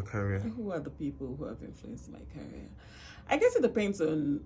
career? Who are the people who have influenced my career? I guess it depends on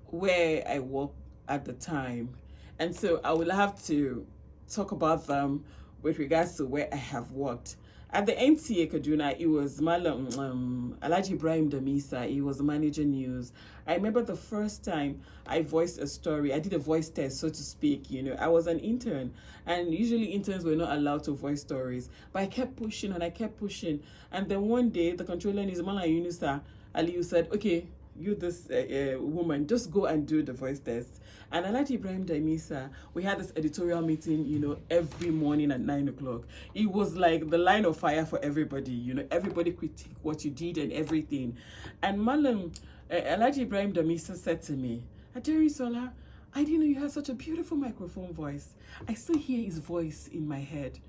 where I work at the time. And so I will have to talk about them with regards to where I have worked. At the NTA Kaduna, it was Malam Alhaji Ibrahim Damisa. He was manager news. I remember the first time I voiced a story. I did a voice test, so to speak. I was an intern, and usually interns were not allowed to voice stories. But I kept pushing and I kept pushing. And then one day, the controller, Nizmala Yunusa Aliyu, said, "Okay, you this woman, just go and do the voice test." And Alhaji Ibrahim Daimisa, we had this editorial meeting, every morning at 9 o'clock. It was like the line of fire for everybody, everybody critique what you did and everything. And Malam, Alhaji Ibrahim Daimisa said to me, "Aderinsola, I didn't know you had such a beautiful microphone voice. I still hear his voice in my head,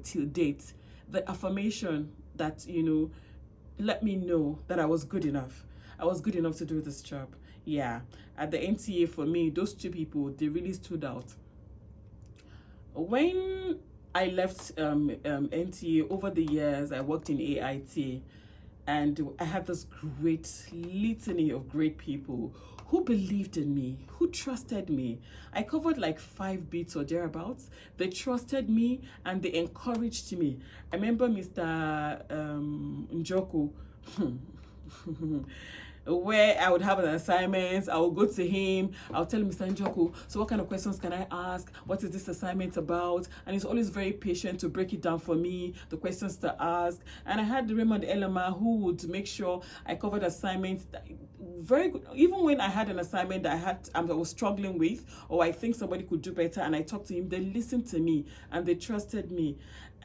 till date. The affirmation that, let me know that I was good enough. I was good enough to do this job." Yeah, at the NTA, for me, those two people, they really stood out. When I left NTA, over the years, I worked in AIT, and I had this great litany of great people who believed in me, who trusted me. I covered like 5 beats or thereabouts. They trusted me and they encouraged me. I remember Mr. Njoku, where I would have an assignment, I would go to him, I'll tell him, "Mr. Njoku, so what kind of questions can I ask? What is this assignment about?" And he's always very patient to break it down for me, the questions to ask. And I had Raymond Elema, who would make sure I covered assignments very good. Even when I had an assignment that I was struggling with, or I think somebody could do better, and I talked to him, they listened to me and they trusted me.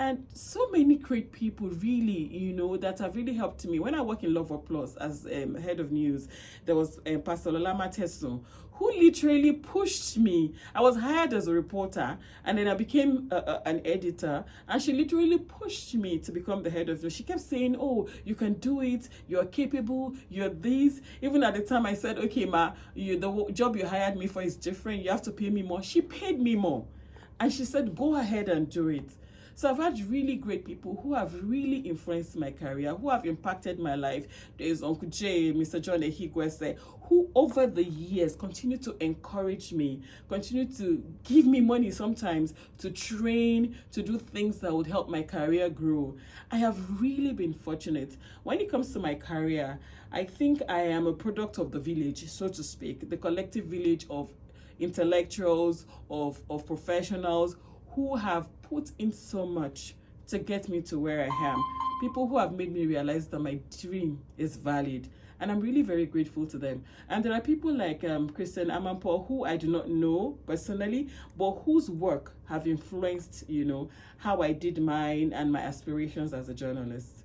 And so many great people, really, that have really helped me. When I work in Love Plus as head of news, there was Pastor Lolama Tesu, who literally pushed me. I was hired as a reporter, and then I became an editor, and she literally pushed me to become the head of news. She kept saying, "Oh, you can do it, you're capable, you're this." Even at the time I said, "Okay, ma, the job you hired me for is different, you have to pay me more." She paid me more, and she said, "Go ahead and do it." So I've had really great people who have really influenced my career, who have impacted my life. There's Uncle Jay, Mr. John Ehigwese, who over the years continue to encourage me, continue to give me money sometimes to train, to do things that would help my career grow. I have really been fortunate. When it comes to my career, I think I am a product of the village, so to speak, the collective village of intellectuals, of professionals who have put in so much to get me to where I am. People who have made me realize that my dream is valid. And I'm really very grateful to them. And there are people like Christian Amanpo, who I do not know personally, but whose work have influenced, how I did mine and my aspirations as a journalist.